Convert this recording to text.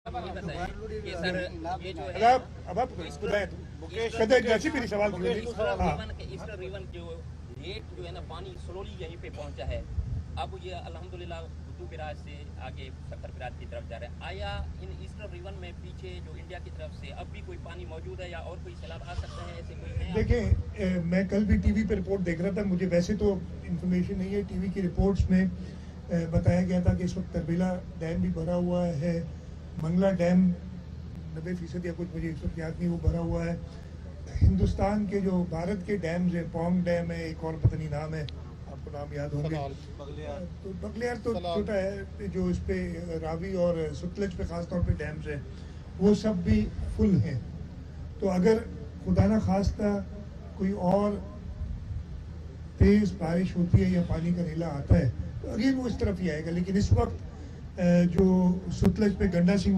ये बताएं कि सर ये जो है अब आप कदे जैसी मेरी सवाल की ईस्टर रिवन जो लेट जो है ना पानी स्लोली यहीं पे पहुंचा है। अब ये अल्हम्दुलिल्लाह बुद्धू बिराज से आगे सक्कर बिराज की तरफ जा रहा है। आया इन ईस्टर रिवन में पीछे जो इंडिया की तरफ से अब भी कोई पानी मौजूद है या और कोई सैलाब आ सकते हैं, ऐसे कोई है? देखिए मैं कल भी टीवी पे रिपोर्ट देख रहा था, मुझे वैसे तो इन्फॉर्मेशन नहीं है, टीवी की रिपोर्ट्स में बताया गया था कि इस वक्त तरबेला डैम भी भरा हुआ है, मंगला डैम 90% या कुछ, मुझे इस वक्त याद नहीं, वो भरा हुआ है। हिंदुस्तान के जो भारत के डैम्स है, पोंग डैम है, एक और पता नहीं नाम है, आपको नाम याद होंगे, तो बगलियार तो छोटा है, जो इस पे रावी और सतलज पे खासतौर पे डैम्स है वो सब भी फुल हैं। तो अगर खुदा न खास्ता कोई और तेज बारिश होती है या पानी का नीला आता है तो अगेन वो इस तरफ ही आएगा, लेकिन इस वक्त जो सतलज पे गंडा सिंह